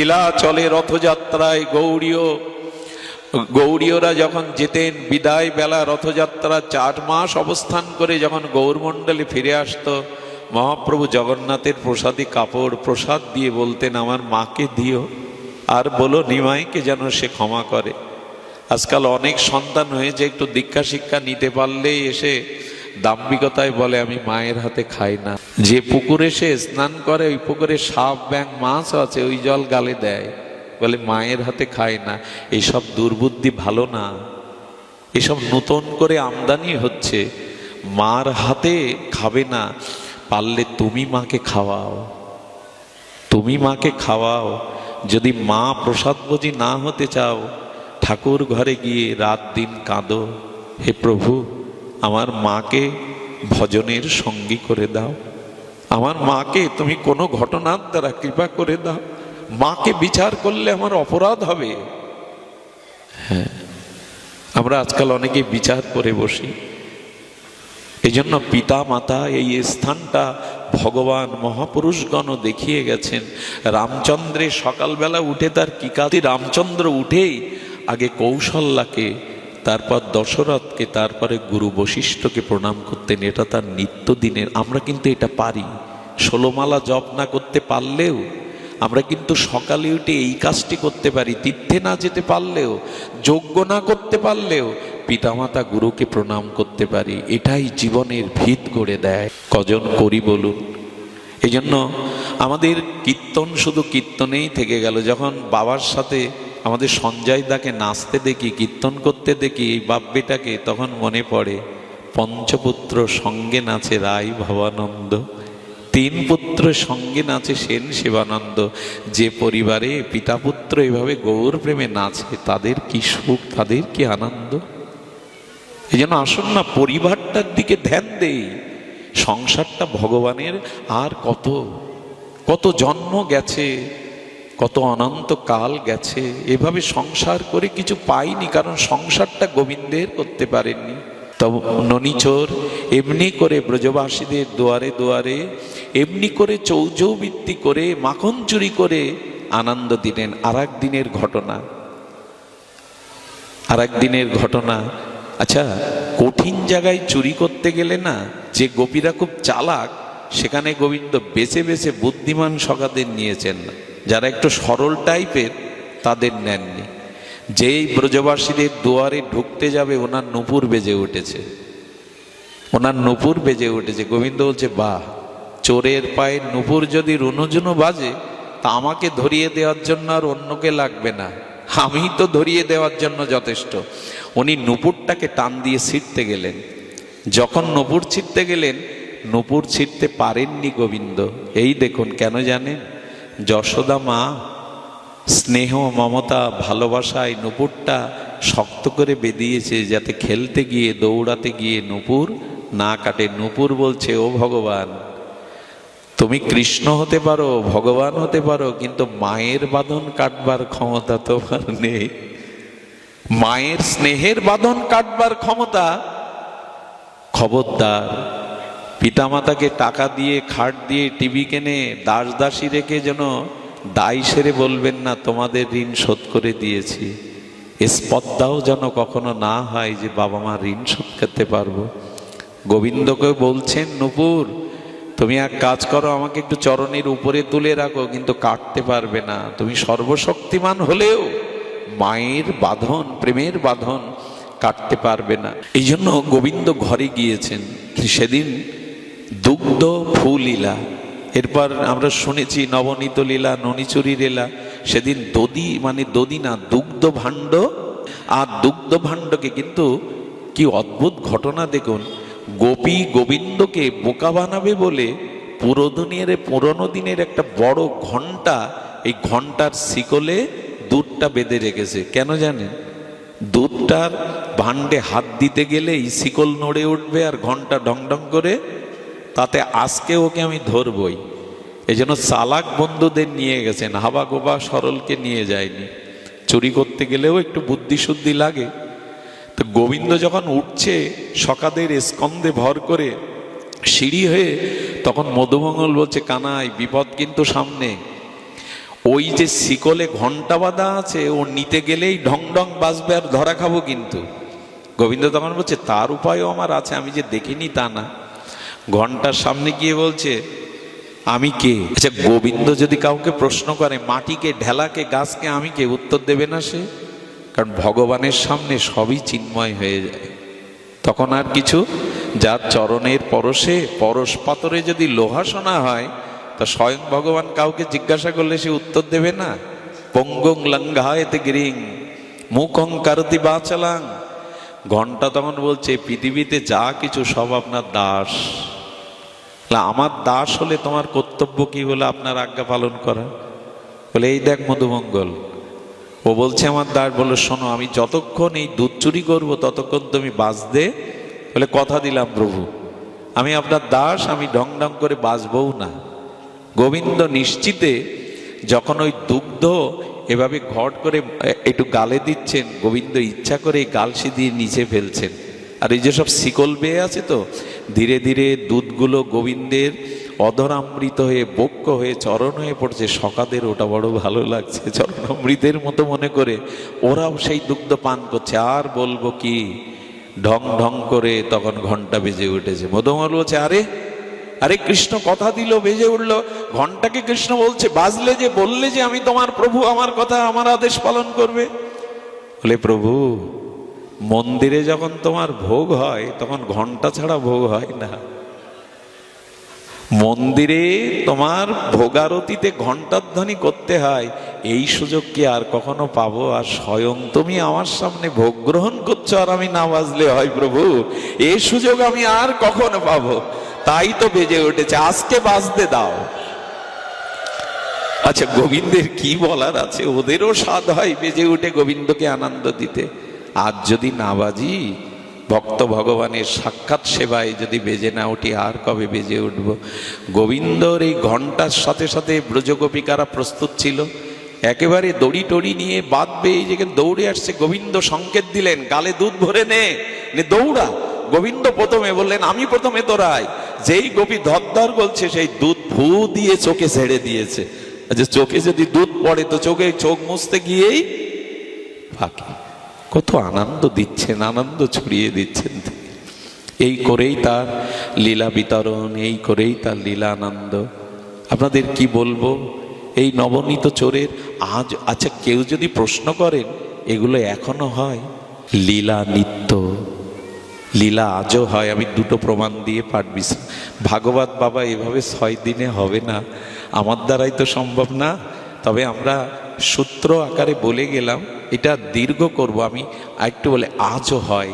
নীলাচলে রথযাত্রায় গৌড়ীয়রা যখন যেতেন বিদায় বেলা রথযাত্রা 4 মাস অবস্থান করে যখন গৌরমণ্ডলে ফিরে আসতো, মহাপ্রভু জগন্নাথের প্রসাদী কাপড় প্রসাদ দিয়ে বলতেন, আমার মাকে দিও আর বলো নিমাইকে যেন সে ক্ষমা করে। আজকাল অনেক সন্তান হয়েছে, একটু দীক্ষা শিক্ষা নিতে পারলেই এসে দাম্ভিকতায় বলে আমি মায়ের হাতে খাই না। যে পুকুরে সে স্নান করে ওই পুকুরে সাপ ব্যাঙ মাছ আছে, ওই জল গালে দেয়, বলে মায়ের হাতে খায় না। এইসব দুর্বুদ্ধি ভালো না, এসব নতুন করে আমদানি হচ্ছে। মার হাতে খাবে না, পারলে তুমি মাকে খাওয়াও, তুমি মাকে খাওয়াও। যদি মা প্রসাদভোজী না হতে চাও, ঠাকুর ঘরে গিয়ে রাত দিন কাঁদো, হে প্রভু আমার মাকে ভজনের সঙ্গী করে দাও, আমার মাকে তুমি কোনো ঘটনার দ্বারা কৃপা করে দাও। মাকে বিচার করলে আমার অপরাধ হবে। হ্যাঁ, আমরা আজকাল অনেকে বিচার করে বসি। এই জন্য পিতা মাতা এই স্থানটা ভগবান মহাপুরুষগণও দেখিয়ে গেছেন। রামচন্দ্রের সকালবেলা উঠে তার কি কাজ, রামচন্দ্র উঠেই আগে কৌশল্যাকে, তারপর দশরথকে, তারপরে গুরু বশিষ্ঠকে প্রণাম করতেন। এটা তার নিত্যদিনের। আমরা কিন্তু এটা পারি। 16 মালা জপ না করতে পারলেও আমরা কিন্তু সকালে উঠে এই কাজটি করতে পারি। তীর্থে না যেতে পারলেও, যজ্ঞ না করতে পারলেও পিতামাতা গুরুকে প্রণাম করতে পারি। এটাই জীবনের ভিত গড়ে দেয়। কজন করি বলুন? এই জন্য আমাদের কীর্তন শুধু কীর্তনেই থেকে গেল। যখন বাবার সাথে আমাদের সঞ্জয় দাকে নাচতে দেখি, কীর্তন করতে দেখি এই বাপ বেটাকে, তখন মনে পড়ে পঞ্চপুত্র সঙ্গে নাচে রায় ভবানন্দ, 3 পুত্র সঙ্গে নাচে সেন শিবানন্দ। যে পরিবারে পিতা পুত্র এভাবে গৌর প্রেমে নাচে, তাদের কি সুখ, তাদের কি আনন্দ। এই জন্য আসুন না পরিবারটার দিকে ধ্যান দেই। সংসারটা ভগবানের। আর কত কত জন্ম গেছে, কত অনন্ত কাল গেছে, এভাবে সংসার করে কিছু পাইনি, কারণ সংসারটা গোবিন্দের করতে পারেননি। তবে ননিচোর এমনি করে ব্রজবাসীদের দুয়ারে দুয়ারে এমনি করে চৌচৌবৃত্তি করে মাখন চুরি করে আনন্দ দিলেন। আর এক দিনের ঘটনা। আচ্ছা, কঠিন জায়গায় চুরি করতে গেলে না, যে গোপীরা খুব চালাক, সেখানে গোবিন্দ বেছে বেছে বুদ্ধিমান সখাদের নিয়েছেন না, যারা একটু সরল টাইপের তাদের নেননি। যেই ব্রজবাসীদের দুয়ারে ঢুকতে যাবে ওনার নূপুর বেজে উঠেছে, ওনার নূপুর বেজে উঠেছে। গোবিন্দ বলছে, বাহ, চোরের পায়ে নূপুর যদি রুনুঝুনু বাজে, তা আমাকে ধরিয়ে দেওয়ার জন্য আর অন্যকে লাগবে না, আমি তো ধরিয়ে দেওয়ার জন্য যথেষ্ট। উনি নূপুরটাকে টান দিয়ে ছিঁড়তে গেলেন। যখন নূপুর ছিঁড়তে গেলেন, নূপুর ছিঁড়তে পারেননি গোবিন্দ। এই দেখুন, কেন জানেন? যশোদা মা স্নেহ মমতা ভালোবাসায় নূপুরটা শক্ত করে বেঁধিয়েছে, যাতে খেলতে গিয়ে দৌড়াতে গিয়ে নূপুর না কাটে। নূপুর বলছে, ও ভগবান, তুমি কৃষ্ণ হতে পারো, ভগবান হতে পারো, কিন্তু মায়ের বাঁধন কাটবার ক্ষমতা তোমার নেই। মায়ের স্নেহের বাঁধন কাটবার ক্ষমতা, খবরদার। পিতামাতাকে টাকা দিয়ে, খাট দিয়ে টিভি কেনে দাস দাসী রেখে যেন দায় সেরে বলবেন না তোমাদের ঋণ শোধ করে দিয়েছি। স্পর্ধাও যেন কখনো না হয় যে বাবা মা ঋণ শোধ করতে পারবো। গোবিন্দকে বলছেন, নূপুর তুমি এক কাজ করো, আমাকে একটু চরণের উপরে তুলে রাখো, কিন্তু কাটতে পারবে না। তুমি সর্বশক্তিমান হলেও মায়ের বাঁধন, প্রেমের বাঁধন কাটতে পারবে না। এই জন্য গোবিন্দ ঘরে গিয়েছেন। সেদিন দুগ্ধ ফুলীলা, এরপর আমরা শুনেছি নবনীত লীলা, ননিচুরি লীলা। সেদিন দধি, মানে দধি না, দুগ্ধ ভাণ্ড। আর দুগ্ধ ভাণ্ডকে কিন্তু কি অদ্ভুত ঘটনা দেখুন, গোপী গোবিন্দকে বোকা বানাবে বলে পুরনো দিনের একটা বড় ঘন্টা, এই ঘন্টার শিকলে দুধটা বেঁধে রেখেছে। কেন জানেন? দুধটার ভাণ্ডে হাত দিতে গেলে এই শিকল নড়ে উঠবে আর ঘন্টা ঢং ঢং করে, তাতে আজকে ওকে আমি ধরবই। এই জন্য চালাক বন্ধুদের নিয়ে গেছেন, হাবা গোবা সরলকে নিয়ে যায়নি। চুরি করতে গেলেও একটু বুদ্ধি শুদ্ধি লাগে। তো গোবিন্দ যখন উঠছে সখাদের স্কন্ধে ভর করে সিঁড়ি হয়ে, তখন মধুমঙ্গল বলছে, কানাই বিপদ কিন্তু সামনে। ওই যে শিকলে ঘন্টা বাঁধা আছে, ও নিতে গেলেই ঢং ঢং বাজবে আর ধরা খাবো। কিন্তু গোবিন্দ তখন বলছে তার উপায়ও আমার আছে, আমি যে দেখিনি তা না। ঘন্টার সামনে গিয়ে বলছে আমি কে? আচ্ছা, গোবিন্দ যদি কাউকে প্রশ্ন করে মাটিকে, ঢেলাকে, গাছকে, আমি কে, উত্তর দেবে না সে? কারণ ভগবানের সামনে সবই চিন্ময় হয়ে যায়। তখন আর কিছু, যার চরণের পরশে, পরশ পাতরে যদি লোহা সোনা হয়, তা স্বয়ং ভগবান কাউকে জিজ্ঞাসা করলে সে উত্তর দেবে না? পঙ্গং লঙ্ঘায়তে গিরিং মুখং কারতি বাচালাং। ঘন্টা তখন বলছে পৃথিবীতে যা কিছু সব আপনার দাস। আমার দাস হলে তোমার কর্তব্য কি হলো? আপনার আজ্ঞা পালন করা। বলে এই দেখ মধুমঙ্গল, ও বলছে আমার দাস। বলো শোনো, আমি যতক্ষণ এই দুধ চুরি করবো ততক্ষণ তুমি বাঁচবে। বলে কথা দিলাম প্রভু, আমি আপনার দাস, আমি ঢং ঢং করে বাঁচবও না। গোবিন্দ নিশ্চিতে যখন ওই দুগ্ধ এভাবে ঘট করে একটু গালে দিচ্ছেন, গোবিন্দ ইচ্ছা করে এই গালসি দিয়ে নিচে ফেলছেন। আর এই যে সব শিকল বেয়ে আছে, তো ধীরে ধীরে দুধগুলো গোবিন্দের অধরামৃত হয়ে, বক্ষ হয়ে, চরণ হয়ে পড়ছে। সকাদের ওটা বড় ভালো লাগছে, চরণামৃতের মতো মনে করে ওরাও সেই দুগ্ধ পান করছে। আর বলবো কি, ঢং ঢং করে তখন ঘন্টা বেজে উঠেছে। মধুমঙ্গল বলছে আরে আরে কৃষ্ণ কথা দিল, বেজে উঠলো। ঘন্টাকে কৃষ্ণ বলছে বাজলে যে, বললে যে আমি তোমার প্রভু, আমার কথা, আমার আদেশ পালন করবে। বলে প্রভু, মন্দিরে যখন তোমার ভোগ হয় তখন ঘন্টা ছাড়া ভোগ হয় না। মন্দিরে তোমার ভোগারতিতে ঘন্টার ধ্বনি করতে হয়, এই সুযোগ কি আর কখনো পাবো? আর স্বয়ং তুমি আমার সামনে ভোগ গ্রহণ করছো আর আমি না বাজলে হয় প্রভু? এই সুযোগ আমি আর কখনো পাবো? তাই তো বেজে উঠেছে, আজকে বাজতে দাও। আচ্ছা, গোবিন্দের কি বলার আছে? ওদেরও স্বাদ হয় বেজে উঠে গোবিন্দকে আনন্দ দিতে। আজ যদি না বাজি, ভক্ত ভগবানের সাক্ষাৎ সেবায় যদি বেজে না উঠি, আর কবে বেজে উঠব? গোবিন্দর এই ঘন্টার সাথে সাথে ব্রজগোপিকারা প্রস্তুত ছিল, একেবারে দড়ি টড়ি নিয়ে বাঁধবে। এই যে দৌড়ে আসছে, গোবিন্দ সংকেত দিলেন গালে দুধ ভরে নে, দৌড়া। গোবিন্দ প্রথমে বললেন আমি প্রথমে তোরাই। যেই গোপী ধরধর বলছে, সেই দুধ ফু দিয়ে চোখে ছেড়ে দিয়েছে। আচ্ছা, চোখে যদি দুধ পড়ে তো চোখে চোখ মুছতে গিয়েই ফাঁকি। কত আনন্দ দিচ্ছেন, আনন্দ ছড়িয়ে দিচ্ছেন। এই করেই তার লীলা বিতরণ, এই করেই তার লীলা আনন্দ। আপনাদের কি বলবো এই নবনীত চোরের আজ। আচ্ছা, কেউ যদি প্রশ্ন করেন এগুলো এখনো হয়? লীলা নিত্য, লীলা আজও হয়। আমি দুটো প্রমাণ দিয়ে পারবি। ভাগবত বাবা এভাবে 6 দিনে হবে না, আমার দ্বারাই তো সম্ভব না। তবে আমরা সূত্র আকারে বলে গেলাম, এটা দীর্ঘ করব আমি। একটু বলে আজও হয়,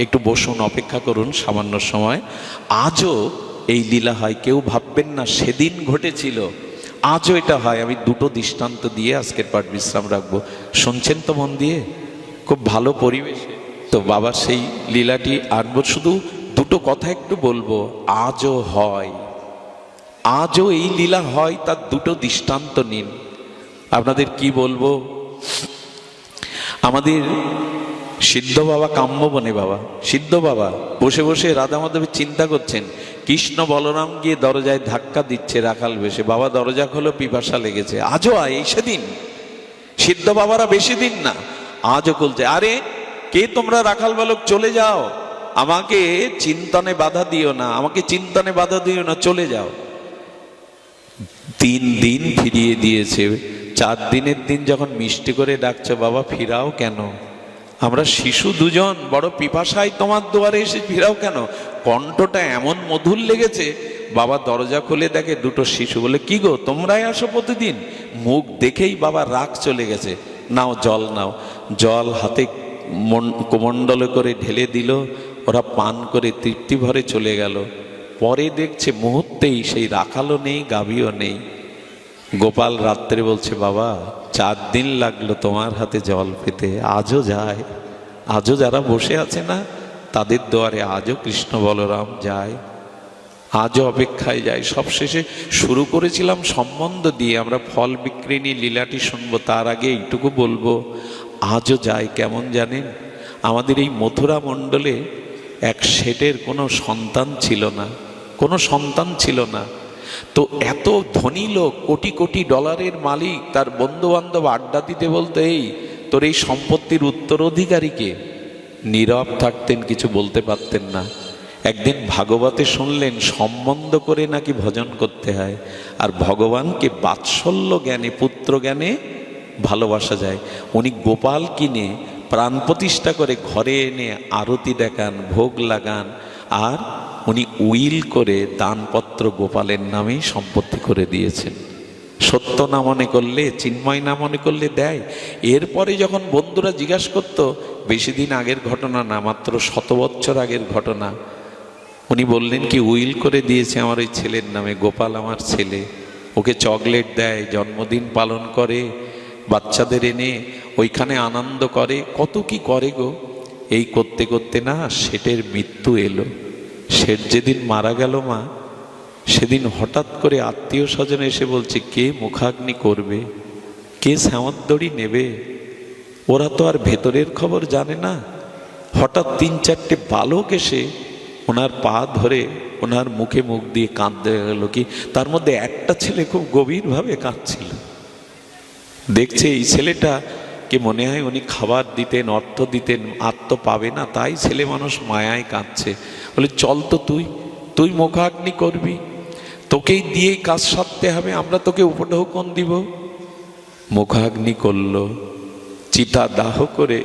একটু বসুন, অপেক্ষা করুন সামান্য সময়। আজও এই লীলা হয়, কেউ ভাববেন না সেদিন ঘটেছিল, আজও এটা হয়। আমি দুটো দৃষ্টান্ত দিয়ে আজকের পাঠ বিশ্রাম রাখবো। শুনছেন তো মন দিয়ে? খুব ভালো পরিবেশে তো বাবার সেই লীলাটি আনবো। শুধু দুটো কথা একটু বলবো। আজও হয়, আজও এই লীলা হয়, তার দুটো দৃষ্টান্ত নিন। আপনাদের কি বলবো, আমাদের সিদ্ধ বাবা, কাম্যবনে বাবা, সিদ্ধ বাবা বসে বসে রাধা মাধবের চিন্তা করছেন। কৃষ্ণ বলরাম গিয়ে দরজায় ধাক্কা দিচ্ছে রাখাল বেশে। বাবা দরজা খোলো, পিপাসা লেগেছে। আজও আয়, এই সেদিন। সিদ্ধ বাবারা বেশি দিন না, আজও বলছে আরে কে তোমরা রাখাল বালক, চলে যাও, আমাকে চিন্তনে বাধা দিও না, আমাকে চিন্তনে বাধা দিও না, চলে যাও। 3 দিন ফিরিয়ে দিয়েছে। 4 দিনের দিন যখন মিষ্টি করে ডাকছে, বাবা ফিরাও কেন? আমরা শিশু দুজন বড় পিপাসায় তোমার দুয়ারে এসে, ফিরাও কেন? কণ্ঠটা এমন মধুর লেগেছে। বাবা দরজা খুলে দেখে দুটো শিশু। বলে কি গো, তোমরাই আসো প্রতিদিন? মুখ দেখেই বাবা রাগ চলে গেছে। নাও জল নাও। জল হাতে কুমণ্ডলে করে ঢেলে দিল। ওরা পান করে তৃপ্তি ভরে চলে গেল। পরে দেখছে মুহূর্তেই সেই রাখালও নেই, গাভীও নেই। গোপাল রাত্রে বলছে, বাবা 4 দিন লাগলো তোমার হাতে জল পেতে, আজও যায়। আজও যারা বসে আছে না, তাদের দুয়ারে আজও কৃষ্ণ বলরাম যায়, আজও অপেক্ষায় যায়। সবশেষে শুরু করেছিলাম সম্বন্ধ দিয়ে, আমরা ফল বিক্রিনী লীলাটি শুনবো। তার আগে এইটুকু বলবো, আজও যায়। কেমন জানেন? আমাদের এই মথুরা মণ্ডলে এক শেঠের কোনো সন্তান ছিল না, কোনো সন্তান ছিল না। তো এত ধনী লোক, কোটি কোটি ডলারের মালিক, তার বন্ধু বান্ধব আড্ডা দিতে বলতো, এই তোর এই সম্পত্তির উত্তরাধিকারীকে। নীরব থাকতেন, কিছু বলতে পারতেন না। একদিন ভাগবতে শুনলেন সম্বন্ধ করে নাকি ভজন করতে হয়, আর ভগবানকে বাৎসল্য জ্ঞানে, পুত্র জ্ঞানে ভালোবাসা যায়। উনি গোপাল কিনে প্রাণ প্রতিষ্ঠা করে ঘরে এনে আরতি দেখান, ভোগ লাগান, আর উনি উইল করে দানপত্র গোপালের নামেই সম্পত্তি করে দিয়েছেন। সত্য না মনে করলে, চিন্ময় না মনে করলে দেয়। এরপরে যখন বন্ধুরা জিজ্ঞাসা করতো, বেশি দিন আগের ঘটনা না, মাত্র 100 বছর আগের ঘটনা, উনি বললেন কি, উইল করে দিয়েছে আমার ওই ছেলের নামে, গোপাল আমার ছেলে, ওকে চকলেট দেয়, জন্মদিন পালন করে, বাচ্চাদের এনে ওইখানে আনন্দ করে, কত কি করে গো। এই করতে করতে না শেঠের মৃত্যু এলো। শেঠ যেদিন মারা গেল মা, সেদিন হঠাৎ করে আত্মীয় স্বজন এসে বলছে, কে মুখাগ্নি করবে, কে শ্যামদ্দড়ি নেবে। ওরা তো আর ভেতরের খবর জানে না। হঠাৎ 3-4টে বালক এসে ওনার পা ধরে ওনার মুখে মুখ দিয়ে কাঁদতে গেল। কি তার মধ্যে একটা ছেলে খুব গভীরভাবে কাঁদছিল। দেখছে এই ছেলেটা কে মনে হয় উনি খাবার দিতেন, অর্থ দিতেন, আর তো পাবে না, তাই ছেলে মানুষ মায়ায় কাঁদছে। বলে, চল তো তুই মুখাগ্নি করবি, তোকেই দিয়েই কাজ সারতে হবে, আমরা তোকে উপঢৌকন দিব। মুখাগ্নি করলো। চিতা দাহ করে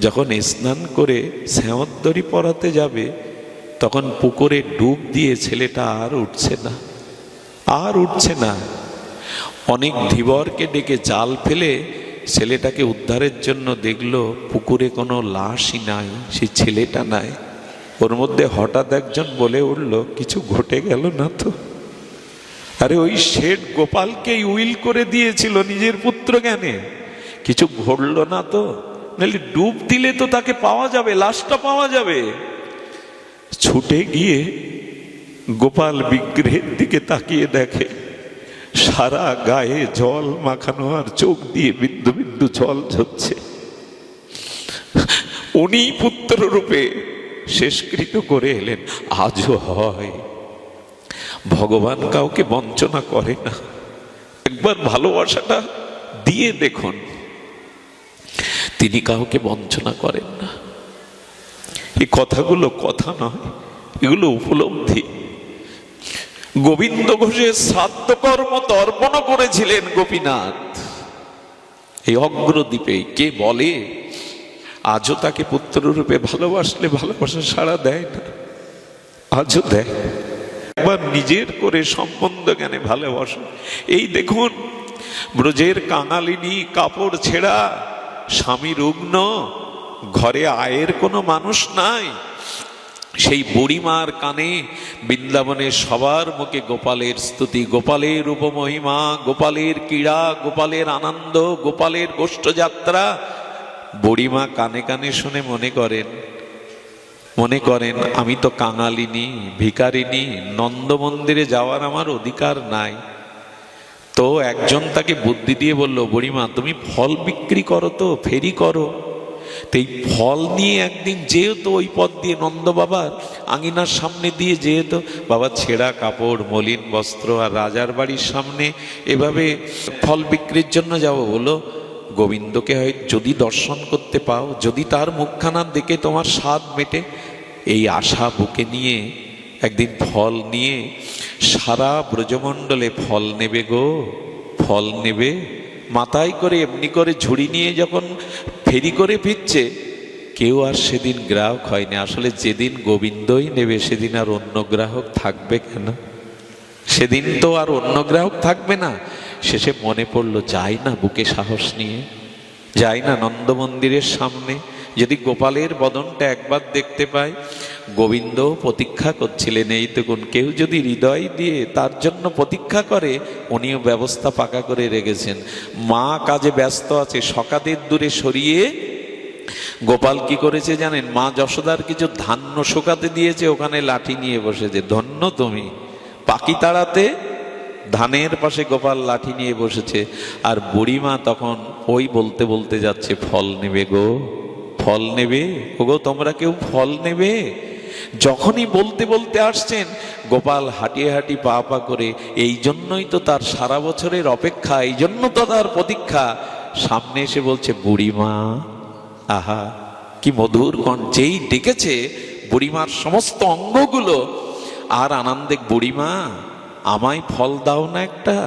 যখন স্নান করে শ্যামদ্দড়ি পরাতে যাবে, তখন পুকুরে ডুব দিয়ে ছেলেটা আর উঠছে না। অনেক ধীবরকে ডেকে জাল ফেলে ছেলেটাকে উদ্ধারের জন্য দেখলো পুকুরে কোনো লাশই নাই, সেই ছেলেটা নাই। ওর মধ্যে হঠাৎ একজন বলে উঠল, কিছু ঘটে গেল না তো? আরে ওই শেঠ গোপালকেই উইল করে দিয়েছিল নিজের পুত্র জ্ঞানে, কিছু ঘটল না তো? নাহলে ডুব দিলে তো তাকে পাওয়া যাবে, লাশটা পাওয়া যাবে। ছুটে গিয়ে গোপাল বিগ্রহের দিকে তাকিয়ে দেখে সারা গায়ে জল মাখানো, আর চোখ দিয়ে বিন্দু বিন্দু জল ঝরছে। উনি পুত্র রূপে শেষকৃত করে এলেন। আজও হয়, ভগবান কাউকে বঞ্চনা করে না। একবার ভালোবাসাটা দিয়ে দেখুন, তিনি কাউকে বঞ্চনা করেন না। এই কথাগুলো কথা নয়, এগুলো উপলব্ধি। গোবিন্দ ঘোষের শ্রাদ্ধ কর্ম তর্পণ করেছিলেন গোপীনাথ এই অগ্রদ্বীপে। কে বলে আজও তাকে পুত্ররূপে ভালোবাসলে ভালোবাসা সাড়া দেয় না? আজও দেয়। একবার নিজের করে সম্বন্ধ জ্ঞানে ভালোবাসো। এই দেখুন, ব্রজের কাঙালিনী, কাপড় ছেঁড়া, স্বামী রুগ্ন, ঘরে আয়ের কোনো মানুষ নাই, সেই বুড়িমার কানে বৃন্দাবনের সবার মুখে গোপালের স্তুতি, গোপালের উপমহিমা, গোপালের ক্রীড়া, গোপালের আনন্দ, গোপালের গোষ্ঠযাত্রা। বুড়িমা কানে কানে শুনে মনে করেন আমি তো কাঙালিনী, ভিখারিনী, নন্দ মন্দিরে যাওয়ার আমার অধিকার নাই। তো একজন তাকে বুদ্ধি দিয়ে বলল, বুড়িমা তুমি ফল বিক্রি করো তো, ফেরি করো। তো এই ফল নিয়ে একদিন যেহেতু ওই পথ দিয়ে নন্দ বাবার আঙিনার সামনে দিয়ে যেহেতু, বাবা ছেঁড়া কাপড়, মলিন বস্ত্র, আর রাজার বাড়ির সামনে এভাবে ফল বিক্রির জন্য যাবো। বলো গোবিন্দকে হয় যদি দর্শন করতে পাও, যদি তার মুখখানা দেখে তোমার স্বাদ মেটে, এই আশা বুকে নিয়ে একদিন ফল নিয়ে সারা ব্রজমণ্ডলে ফল নেবে গো, ফল নেবে। মাথায় করে এমনি করে ঝুড়ি নিয়ে যখন ফেরি করে ফিরছে, কেউ আর সেদিন গ্রাহক হয়নি। আসলে যেদিন গোবিন্দই নেবে সেদিন আর অন্য গ্রাহক থাকবে কেন? সেদিন তো আর অন্য গ্রাহক থাকবে না। শেষে মনে পড়লো, যাই না বুকে সাহস নিয়ে, যাই না নন্দ মন্দিরের সামনে, যদি গোপালের বদনটা একবার দেখতে পাই। গোবিন্দ প্রতীক্ষা করছিলেন এই দেখুন, কেউ যদি হৃদয় দিয়ে তার জন্য প্রতীক্ষা করে, উনিও ব্যবস্থা পাকা করে রেখেছেন। মা কাজে ব্যস্ত আছে, সকাদের দূরে সরিয়ে গোপাল কি করেছে জানেন? মা যশোদার কিছু ধান্য শুকাতে দিয়েছে, ওখানে লাঠি নিয়ে বসেছে। ধন্য তুমি, পাখি তাড়াতে ধানের পাশে গোপাল লাঠি নিয়ে বসেছে। আর বুড়িমা তখন ওই বলতে বলতে যাচ্ছে, ফল নেবে গো, ফল নেবে ওগো, তোমরা কেউ ফল নেবে? যখনই বলতে বলতে আসছেন, গোপাল হাঁটিয়ে হাঁটি পা পা করে, এই জন্যই তো তার সারা বছরের অপেক্ষা, এই জন্য তো তার প্রতীক্ষা। সামনে এসে বলছে, বুড়িমা। আহা, কি মধুর কণ্ঠেই ডেকেছে বুড়িমার সমস্ত অঙ্গগুলো আর আনন্দে, বুড়িমা আমায় ফল দাও না একটা।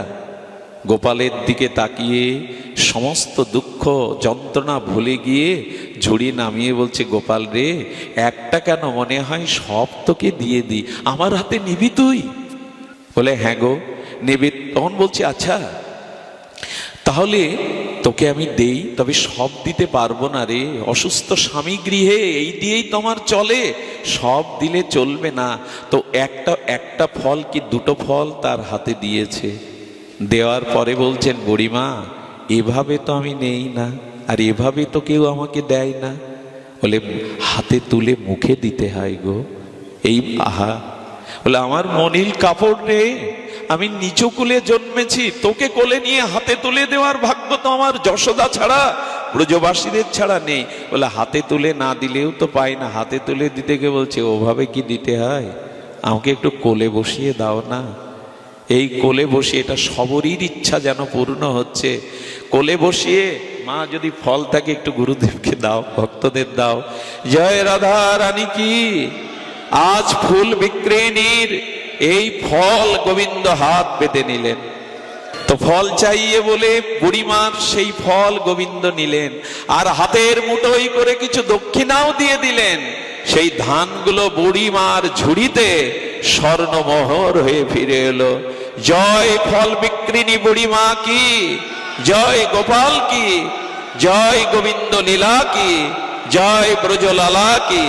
গোপালের দিকে তাকিয়ে সমস্ত দুঃখ যন্ত্রণা ভুলে গিয়ে ঝুড়ি নামিয়ে বলছে, গোপাল রে, একটা কেন, মনে হয় সব তোকে দিয়ে দিই, আমার হাতে নিবি তুই? বলে, হ্যাঁ গো নেবে। তখন বলছে, আচ্ছা তাহলে তোকে আমি দেই, তবে সব দিতে পারবো না রে, অসুস্থ স্বামী গৃহে এই দিয়েই তোমার চলে, সব দিলে চলবে না। তো একটা ফল কি দুটো ফল তার হাতে দিয়েছে। দেওয়ার পরে বলছেন, বুড়িমা এভাবে তো আমি নেই না, আর এভাবে তো কেউ আমাকে দেয় না। বলে, হাতে তুলে মুখে দিতে হয় গো। এই আহা, বলে, আমার মনিল কাপড় রে, আমি নিচু কুলে জন্মেছি, তোকে কোলে নিয়ে হাতে তুলে দেওয়ার ভাগ্য তো আমার যশোদা ছাড়া, ব্রজবাসীদের ছাড়া নেই। বলে, হাতে তুলে না দিলেও তো পাই না, হাতে তুলে দিতে গিয়ে বলছে, ওভাবে কি দিতে হয়, আমাকে একটু কোলে বসিয়ে দাও না। এই কোলে বসিয়ে, এটা সবরই ইচ্ছা যেন পূর্ণ হচ্ছে। কোলে বসিয়ে, মা যদি ফল থাকে একটু গুরুদেবকে দাও, ভক্তদের দাও। জয় রাধা রানী কি। আজ ফুল বিক্রিনীর এই ফল গোবিন্দ হাত পেতে নিলেন। তো ফল চাইয়ে বলে বুড়িমার সেই ফল গোবিন্দ নিলেন, আর হাতের মুঠোই করে কিছু দক্ষিণাও দিয়ে দিলেন। সেই ধানগুলো বুড়িমার ঝুড়িতে স্বর্ণমোহর হয়ে ফিরে এলো। জয় ফল বিক্রিনী বুড়িমা কি, জয় গোপাল কি, জয় গোবিন্দ লীলা কি, জয় ব্রজলালা কি।